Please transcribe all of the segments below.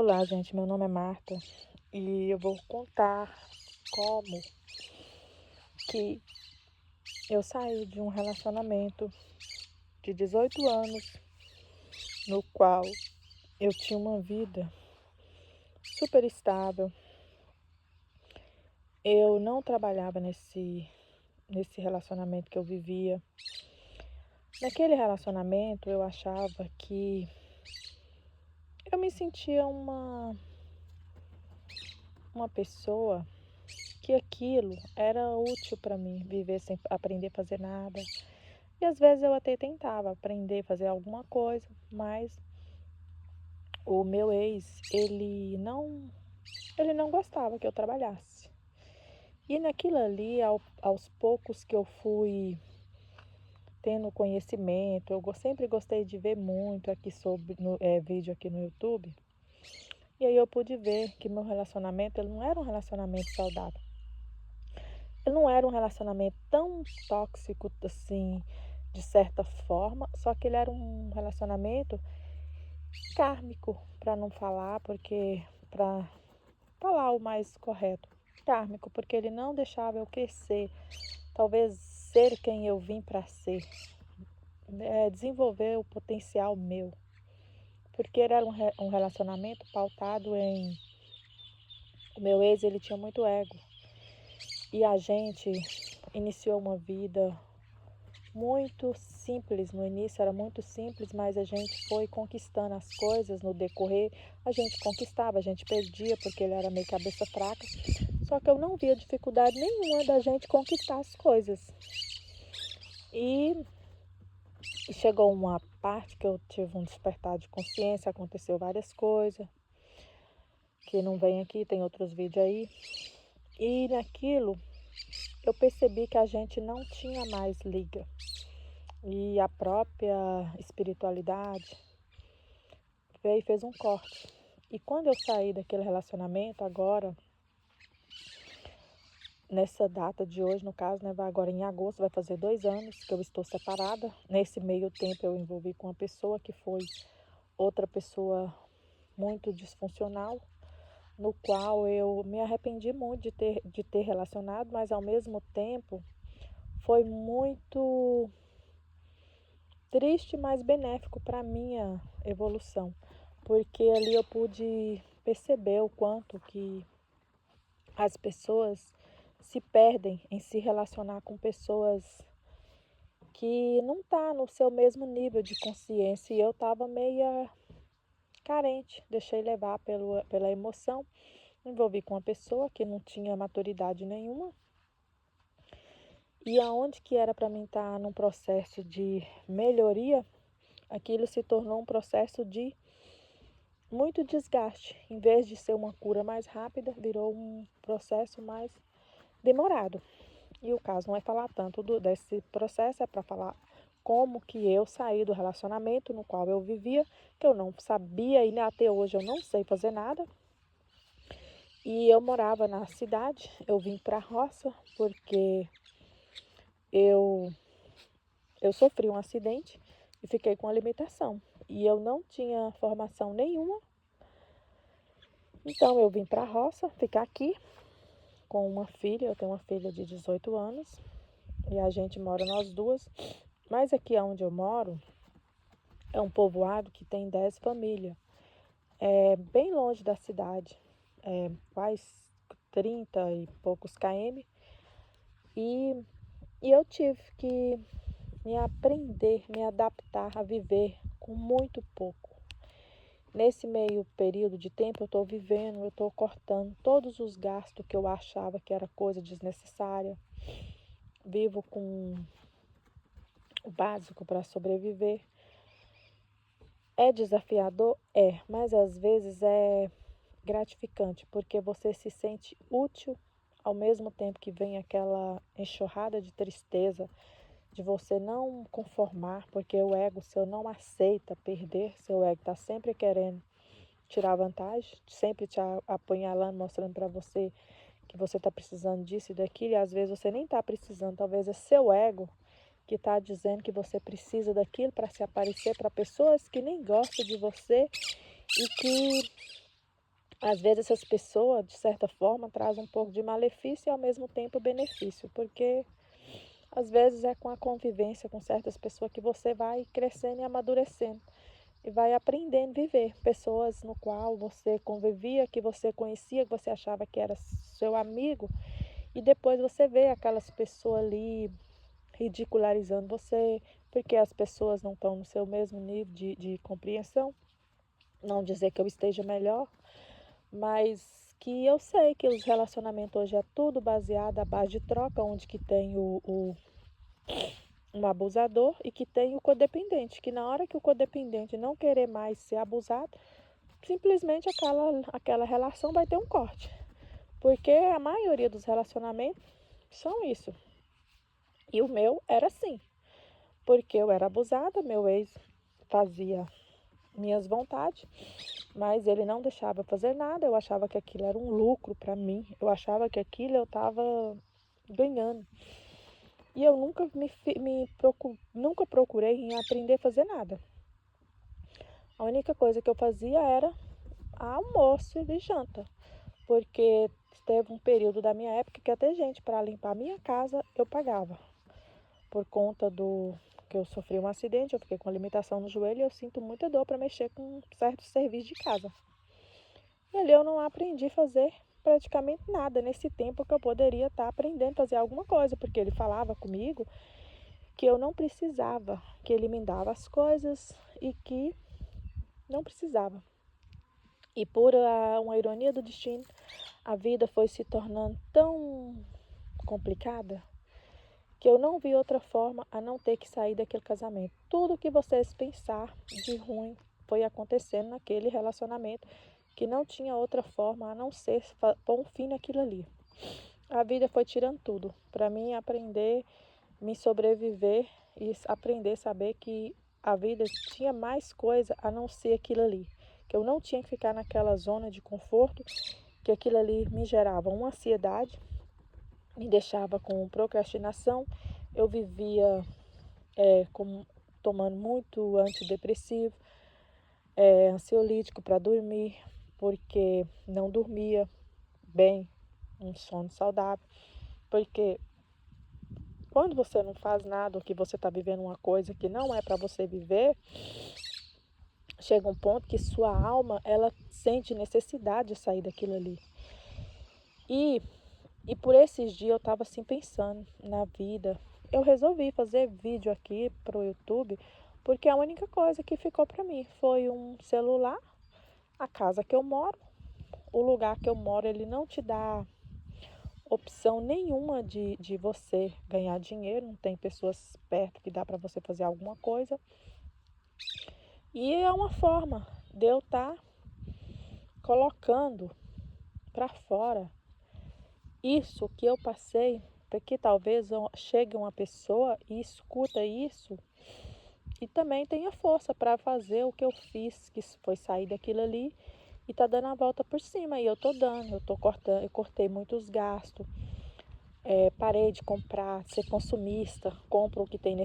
Olá, gente. Meu nome é Marta e eu vou contar como que eu saí de um relacionamento de 18 anos, no qual eu tinha uma vida super estável. Eu não trabalhava nesse relacionamento que eu vivia. Naquele relacionamento, eu achava que eu me sentia uma pessoa que aquilo era útil para mim, viver sem aprender a fazer nada. E às vezes eu até tentava aprender a fazer alguma coisa, mas o meu ex, ele não gostava que eu trabalhasse. E naquilo ali, aos poucos que eu fui tendo conhecimento, sempre gostei de ver muito aqui sobre vídeo aqui no YouTube. E aí eu pude ver que meu relacionamento, ele não era um relacionamento saudável. Ele não era um relacionamento tão tóxico assim, de certa forma, só que ele era um relacionamento kármico, para não falar, porque para falar o mais correto, kármico, porque ele não deixava eu crescer, talvez ser quem eu vim para ser, desenvolver o potencial meu, porque era um relacionamento pautado em o meu ex, ele tinha muito ego e a gente iniciou uma vida muito simples. No início era muito simples, mas a gente foi conquistando as coisas no decorrer. A gente conquistava, a gente perdia, porque ele era meio cabeça fraca. Só que eu não via dificuldade nenhuma da gente conquistar as coisas. E chegou uma parte que eu tive um despertar de consciência, aconteceu várias coisas, que não vem aqui, tem outros vídeos aí. E naquilo eu percebi que a gente não tinha mais liga. E a própria espiritualidade veio e fez um corte. E quando eu saí daquele relacionamento, agora, nessa data de hoje, no caso, né, vai agora em agosto, vai fazer 2 anos que eu estou separada. Nesse meio tempo eu envolvi com uma pessoa que foi outra pessoa muito disfuncional, no qual eu me arrependi muito de ter relacionado, mas ao mesmo tempo foi muito triste, mas benéfico para a minha evolução, porque ali eu pude perceber o quanto que as pessoas se perdem em se relacionar com pessoas que não tá no seu mesmo nível de consciência, e eu estava meia carente, deixei levar pela emoção, me envolvi com uma pessoa que não tinha maturidade nenhuma, e aonde que era para mim estar num processo de melhoria, aquilo se tornou um processo de muito desgaste. Em vez de ser uma cura mais rápida, virou um processo mais demorado. E o caso não é falar tanto desse processo, é para falar como que eu saí do relacionamento no qual eu vivia, que eu não sabia e até hoje eu não sei fazer nada. E eu morava na cidade, eu vim para a roça porque eu, eu sofri um acidente e fiquei com a limitação. E eu não tinha formação nenhuma, então eu vim para a roça, ficar aqui com uma filha, eu tenho uma filha de 18 anos e a gente mora nós duas, mas aqui onde eu moro é um povoado que tem 10 famílias, é bem longe da cidade, quase 30 e poucos km, e, e eu tive que me adaptar a viver com muito pouco. Nesse meio período de tempo eu estou cortando todos os gastos que eu achava que era coisa desnecessária, vivo com o básico para sobreviver. É desafiador? É, mas às vezes é gratificante, porque você se sente útil ao mesmo tempo que vem aquela enxurrada de tristeza, de você não conformar, porque o ego seu não aceita perder, seu ego está sempre querendo tirar vantagem, sempre te apunhalando, mostrando para você que você está precisando disso e daquilo, e às vezes você nem está precisando, talvez é seu ego que está dizendo que você precisa daquilo para se aparecer para pessoas que nem gostam de você e que Às vezes essas pessoas, de certa forma, trazem um pouco de malefício e ao mesmo tempo benefício, porque às vezes é com a convivência com certas pessoas que você vai crescendo e amadurecendo e vai aprendendo a viver. Pessoas no qual você convivia, que você conhecia, que você achava que era seu amigo, e depois você vê aquelas pessoas ali ridicularizando você, porque as pessoas não estão no seu mesmo nível de compreensão. Não dizer que eu esteja melhor, mas que eu sei que os relacionamentos hoje é tudo baseado à base de troca, onde que tem um abusador e que tem o codependente, que na hora que o codependente não querer mais ser abusado, simplesmente aquela relação vai ter um corte. Porque a maioria dos relacionamentos são isso. E o meu era assim, porque eu era abusada, meu ex fazia minhas vontades, mas ele não deixava eu fazer nada, eu achava que aquilo era um lucro para mim, eu achava que aquilo eu estava ganhando. E eu nunca procurei em aprender a fazer nada. A única coisa que eu fazia era almoço e janta, porque teve um período da minha época que até gente para limpar a minha casa eu pagava. Por conta do que eu sofri um acidente, eu fiquei com limitação no joelho e eu sinto muita dor para mexer com certos serviços de casa. E ali eu não aprendi a fazer praticamente nada nesse tempo que eu poderia estar aprendendo a fazer alguma coisa, porque ele falava comigo que eu não precisava, que ele me dava as coisas e que não precisava. E por uma ironia do destino, a vida foi se tornando tão complicada que eu não vi outra forma a não ter que sair daquele casamento. Tudo que vocês pensar de ruim foi acontecendo naquele relacionamento, que não tinha outra forma a não ser pôr um fim naquilo ali. A vida foi tirando tudo para mim aprender, me sobreviver e aprender a saber que a vida tinha mais coisa a não ser aquilo ali, que eu não tinha que ficar naquela zona de conforto, que aquilo ali me gerava uma ansiedade, me deixava com procrastinação, eu vivia tomando muito antidepressivo, ansiolítico para dormir, porque não dormia bem, um sono saudável, porque quando você não faz nada, ou que você está vivendo uma coisa que não é para você viver, chega um ponto que sua alma, ela sente necessidade de sair daquilo ali. E, e por esses dias eu estava assim pensando na vida. Eu resolvi fazer vídeo aqui para o YouTube, porque a única coisa que ficou para mim foi um celular, a casa que eu moro, o lugar que eu moro, ele não te dá opção nenhuma de você ganhar dinheiro, não tem pessoas perto que dá para você fazer alguma coisa. E é uma forma de eu estar colocando para fora isso que eu passei, porque talvez chegue uma pessoa e escuta isso e também tenha força para fazer o que eu fiz, que foi sair daquilo ali e tá dando a volta por cima. E eu tô dando, eu tô cortando, eu cortei muitos gastos. Parei de comprar, ser consumista, compro o que tem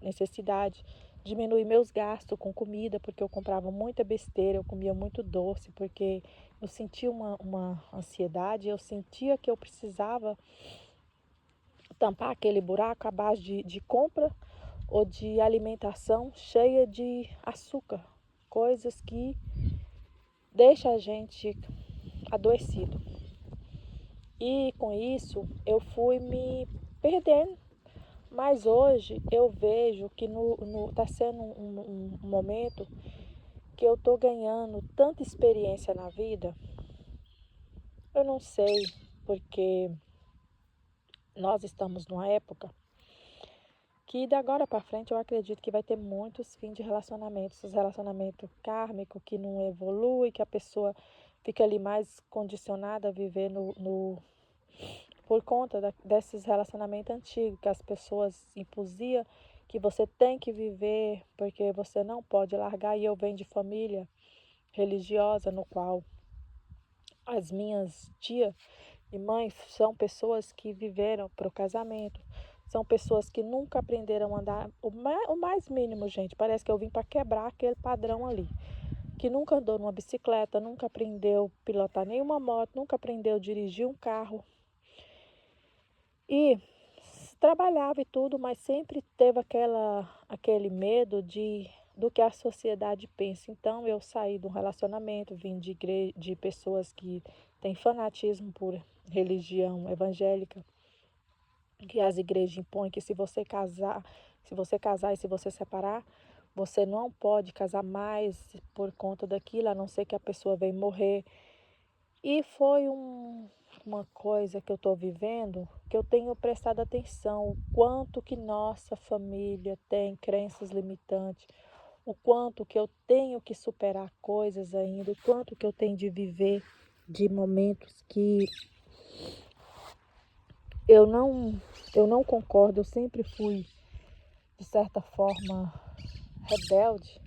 necessidade, diminui meus gastos com comida, porque eu comprava muita besteira, eu comia muito doce, porque eu sentia uma ansiedade, eu sentia que eu precisava tampar aquele buraco à base de compra ou de alimentação cheia de açúcar, coisas que deixam a gente adoecido. E com isso eu fui me perdendo. Mas hoje eu vejo que tá sendo um momento que eu tô ganhando tanta experiência na vida. Eu não sei, porque nós estamos numa época que de agora para frente eu acredito que vai ter muitos fins de relacionamentos, os relacionamentos kármicos que não evolui, que a pessoa fica ali mais condicionada a viver por conta desses relacionamentos antigos, que as pessoas impusiam que você tem que viver porque você não pode largar. E eu venho de família religiosa, no qual as minhas tias e mães são pessoas que viveram para o casamento, são pessoas que nunca aprenderam a andar o mais mínimo, gente. Parece que eu vim para quebrar aquele padrão ali, que nunca andou numa bicicleta, nunca aprendeu a pilotar nenhuma moto, nunca aprendeu a dirigir um carro. E trabalhava e tudo, mas sempre teve aquele medo do que a sociedade pensa. Então eu saí de um relacionamento, vim de pessoas que têm fanatismo por religião evangélica, que as igrejas impõem que se você casar e se você separar, você não pode casar mais por conta daquilo, a não ser que a pessoa venha morrer. E foi uma coisa que eu estou vivendo, que eu tenho prestado atenção, o quanto que nossa família tem crenças limitantes, o quanto que eu tenho que superar coisas ainda, o quanto que eu tenho de viver de momentos que eu não, eu não concordo, eu sempre fui, de certa forma, rebelde.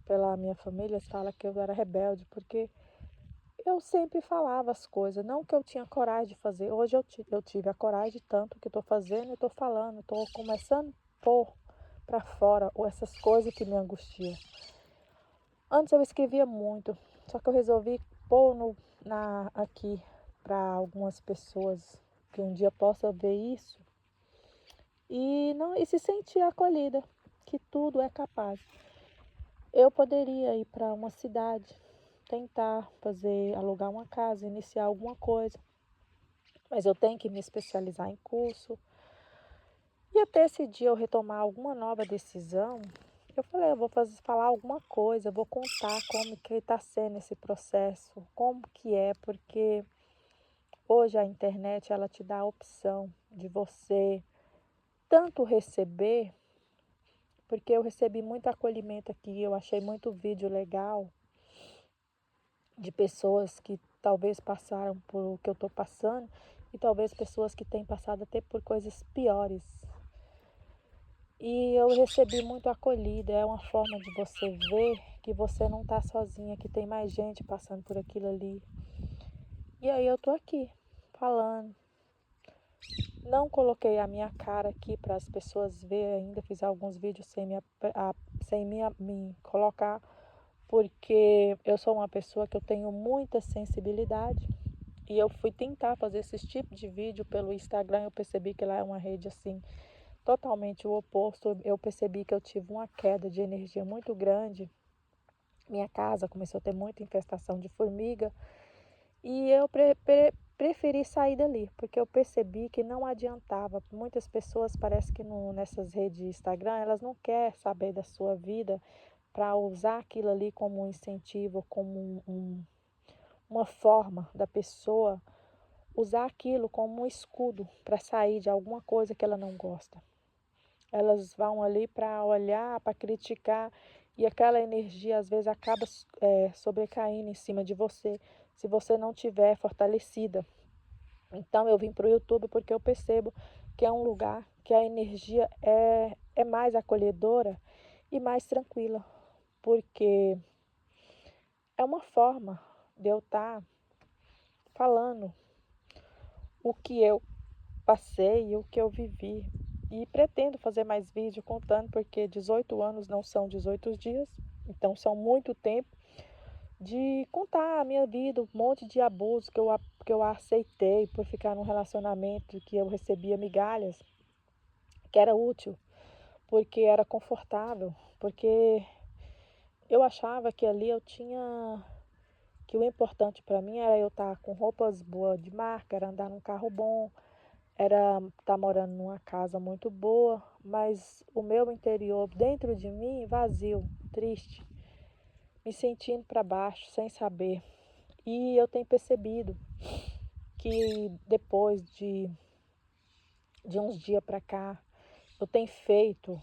Pela minha família, eles falam que eu era rebelde, porque eu sempre falava as coisas, não que eu tinha coragem de fazer. Hoje eu tive a coragem tanto que estou fazendo e estou falando, estou começando a pôr para fora essas coisas que me angustiam. Antes eu escrevia muito, só que eu resolvi pôr aqui para algumas pessoas que um dia possa ver isso e se sentir acolhida, que tudo é capaz. Eu poderia ir para uma cidade, tentar alugar uma casa, iniciar alguma coisa, mas eu tenho que me especializar em curso. E até esse dia eu retomar alguma nova decisão, eu falei, eu vou falar alguma coisa, vou contar como que está sendo esse processo, como que é, porque hoje a internet ela te dá a opção de você tanto receber, porque eu recebi muito acolhimento aqui, eu achei muito vídeo legal de pessoas que talvez passaram por o que eu estou passando e talvez pessoas que têm passado até por coisas piores. E eu recebi muito acolhida, é uma forma de você ver que você não está sozinha, que tem mais gente passando por aquilo ali. E aí eu tô aqui, falando. Não coloquei a minha cara aqui para as pessoas verem ainda, fiz alguns vídeos sem me colocar, porque eu sou uma pessoa que eu tenho muita sensibilidade. E eu fui tentar fazer esse tipo de vídeo pelo Instagram, eu percebi que lá é uma rede assim, totalmente o oposto. Eu percebi que eu tive uma queda de energia muito grande. Minha casa começou a ter muita infestação de formiga e eu preferi sair dali, porque eu percebi que não adiantava. Muitas pessoas parece que nessas redes de Instagram, elas não querem saber da sua vida para usar aquilo ali como um incentivo, como uma forma da pessoa usar aquilo como um escudo para sair de alguma coisa que ela não gosta. Elas vão ali para olhar, para criticar, e aquela energia às vezes acaba sobrecaindo em cima de você, se você não tiver fortalecida. Então eu vim para o YouTube porque eu percebo que é um lugar que a energia é mais acolhedora e mais tranquila, porque é uma forma de eu estar falando o que eu passei e o que eu vivi. E pretendo fazer mais vídeo contando, porque 18 anos não são 18 dias, então são muito tempo de contar a minha vida, um monte de abuso que eu aceitei por ficar num relacionamento que eu recebia migalhas, que era útil, porque era confortável, porque eu achava que ali que o importante para mim era eu estar com roupas boas de marca, era andar num carro bom, era estar morando numa casa muito boa, mas o meu interior dentro de mim vazio, triste, me sentindo para baixo, sem saber. E eu tenho percebido que depois de uns dias para cá, eu tenho feito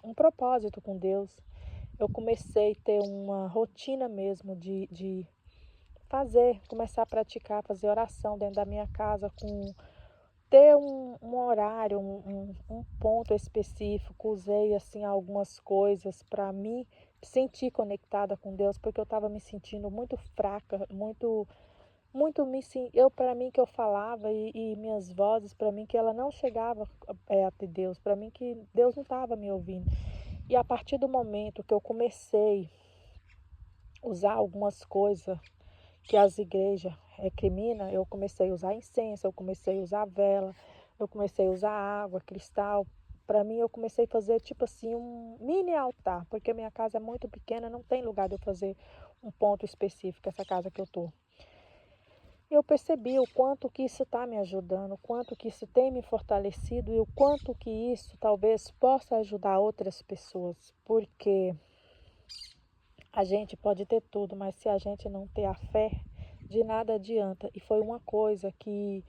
um propósito com Deus. Eu comecei a ter uma rotina mesmo de começar a praticar, fazer oração dentro da minha casa com ter um horário, um ponto específico. Usei assim algumas coisas para me sentir conectada com Deus, porque eu estava me sentindo muito fraca, muito eu para mim que eu falava e minhas vozes para mim que ela não chegava até Deus, para mim que Deus não estava me ouvindo. E a partir do momento que eu comecei usar algumas coisas que as igrejas recriminam, eu comecei a usar incenso, eu comecei a usar vela, eu comecei a usar água, cristal. Para mim, eu comecei a fazer tipo assim um mini altar, porque minha casa é muito pequena, não tem lugar de eu fazer um ponto específico, essa casa que eu tô. Eu percebi o quanto que isso está me ajudando, o quanto que isso tem me fortalecido e o quanto que isso talvez possa ajudar outras pessoas, porque a gente pode ter tudo, mas se a gente não ter a fé, de nada adianta. E foi uma coisa que,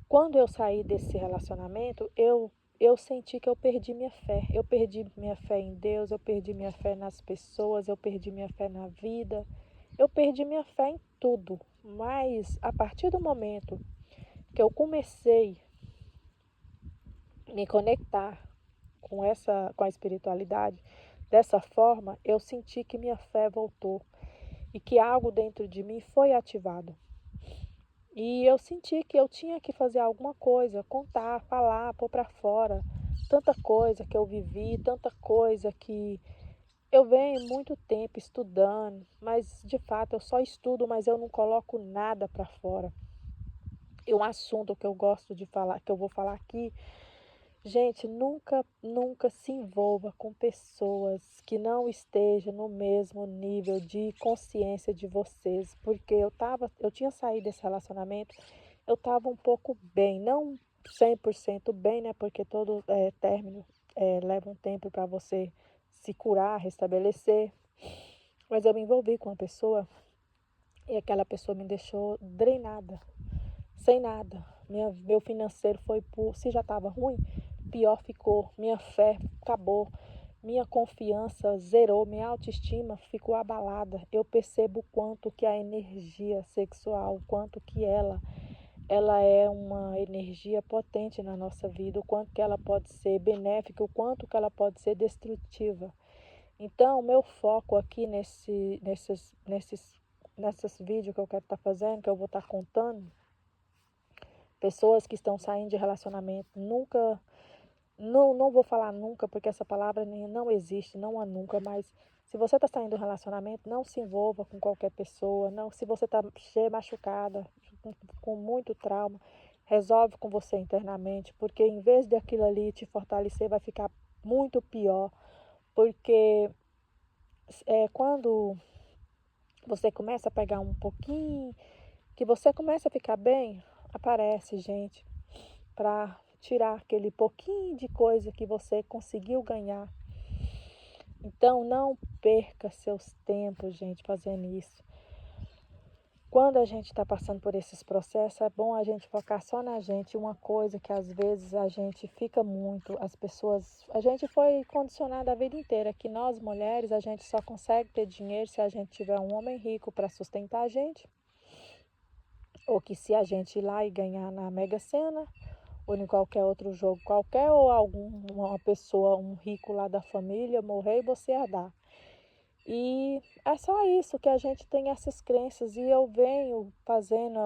quando eu saí desse relacionamento, eu senti que eu perdi minha fé. Eu perdi minha fé em Deus, eu perdi minha fé nas pessoas, eu perdi minha fé na vida, eu perdi minha fé em tudo. Mas a partir do momento que eu comecei a me conectar com a espiritualidade, dessa forma, eu senti que minha fé voltou e que algo dentro de mim foi ativado. E eu senti que eu tinha que fazer alguma coisa, contar, falar, pôr para fora tanta coisa que eu vivi, tanta coisa que eu venho muito tempo estudando, mas de fato eu só estudo, mas eu não coloco nada para fora. E um assunto que eu gosto de falar, que eu vou falar aqui, gente, nunca se envolva com pessoas que não estejam no mesmo nível de consciência de vocês, porque eu tinha saído desse relacionamento, eu estava um pouco bem, não 100% bem, né? Porque todo término leva um tempo para você se curar, restabelecer. Mas eu me envolvi com uma pessoa e aquela pessoa me deixou drenada, sem nada. Meu financeiro se já estava ruim, pior ficou. Minha fé acabou. Minha confiança zerou, minha autoestima ficou abalada. Eu percebo o quanto que a energia sexual, o quanto que ela é uma energia potente na nossa vida, o quanto que ela pode ser benéfica, o quanto que ela pode ser destrutiva. Então, o meu foco aqui nesses vídeos que eu quero estar fazendo, que eu vou estar contando, pessoas que estão saindo de relacionamento, nunca, não vou falar nunca, porque essa palavra não existe, não há nunca, mas se você está saindo de um relacionamento, não se envolva com qualquer pessoa, não, se você está machucada, com muito trauma, resolve com você internamente, porque em vez de aquilo ali te fortalecer, vai ficar muito pior, porque quando você começa a pegar um pouquinho, que você começa a ficar bem, aparece gente para tirar aquele pouquinho de coisa que você conseguiu ganhar. Então não perca seus tempos, gente, fazendo isso. Quando a gente está passando por esses processos, é bom a gente focar só na gente. Uma coisa que às vezes a gente fica muito, as pessoas, a gente foi condicionada a vida inteira que nós mulheres, a gente só consegue ter dinheiro se a gente tiver um homem rico para sustentar a gente, ou que se a gente ir lá e ganhar na Mega Sena, ou em qualquer outro jogo qualquer, ou uma pessoa, um rico lá da família morrer e você herdar. E é só isso que a gente tem essas crenças e eu venho fazendo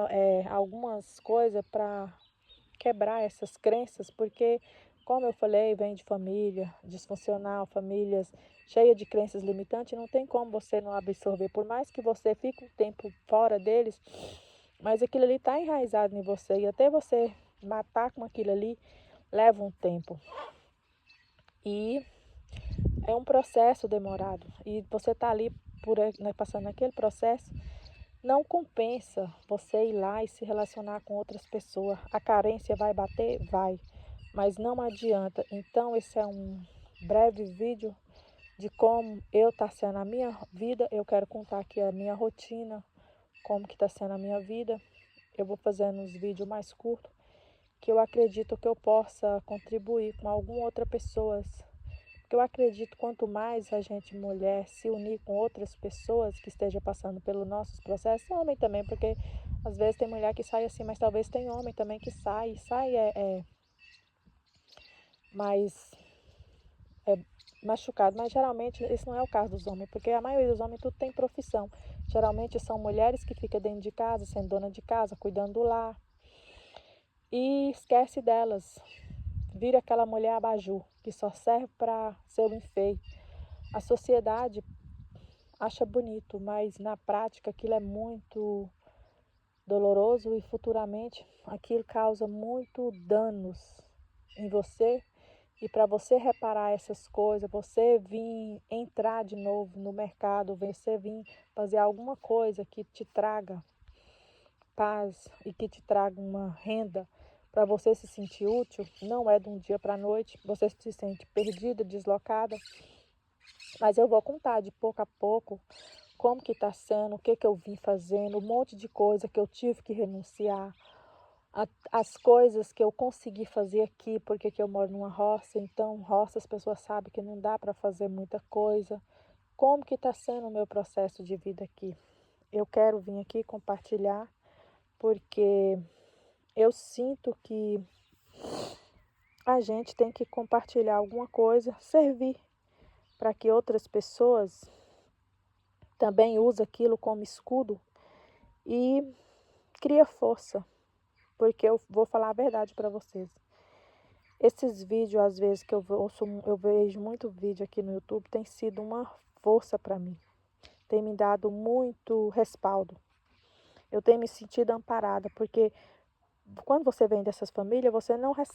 algumas coisas para quebrar essas crenças, porque, como eu falei, vem de família disfuncional, famílias cheias de crenças limitantes, não tem como você não absorver, por mais que você fique um tempo fora deles, mas aquilo ali está enraizado em você e até você matar com aquilo ali leva um tempo. E é um processo demorado e você está ali né, passando aquele processo, não compensa você ir lá e se relacionar com outras pessoas. A carência vai bater? Vai, mas não adianta. Então esse é um breve vídeo de como eu está sendo a minha vida. Eu quero contar aqui a minha rotina, como que está sendo a minha vida. Eu vou fazendo uns vídeos mais curtos, que eu acredito que eu possa contribuir com alguma outra pessoa. Porque eu acredito quanto mais a gente mulher se unir com outras pessoas que estejam passando pelos nossos processos, homem também, porque às vezes tem mulher que sai assim, mas talvez tem homem também que sai mais é, machucado, mas geralmente esse não é o caso dos homens, porque a maioria dos homens tudo tem profissão. Geralmente são mulheres que ficam dentro de casa, sendo dona de casa, cuidando do lar, e esquece delas. Vira aquela mulher abajur, que só serve para ser um enfeite. A sociedade acha bonito, mas na prática aquilo é muito doloroso e futuramente aquilo causa muito danos em você. E para você reparar essas coisas, você vir entrar de novo no mercado, você vir fazer alguma coisa que te traga paz e que te traga uma renda para você se sentir útil, não é de um dia para a noite, você se sente perdida, deslocada, mas eu vou contar de pouco a pouco como que está sendo, o que que eu vim fazendo, um monte de coisa que eu tive que renunciar, as coisas que eu consegui fazer aqui, porque que eu moro numa roça, então roça as pessoas sabem que não dá para fazer muita coisa, como que está sendo o meu processo de vida aqui. Eu quero vir aqui compartilhar, porque eu sinto que a gente tem que compartilhar alguma coisa, servir para que outras pessoas também usem aquilo como escudo e cria força, porque eu vou falar a verdade para vocês. Esses vídeos, às vezes, que eu vejo muito vídeo aqui no YouTube, tem sido uma força para mim. Tem me dado muito respaldo. Eu tenho me sentido amparada, porque quando você vem dessas famílias, você não recebe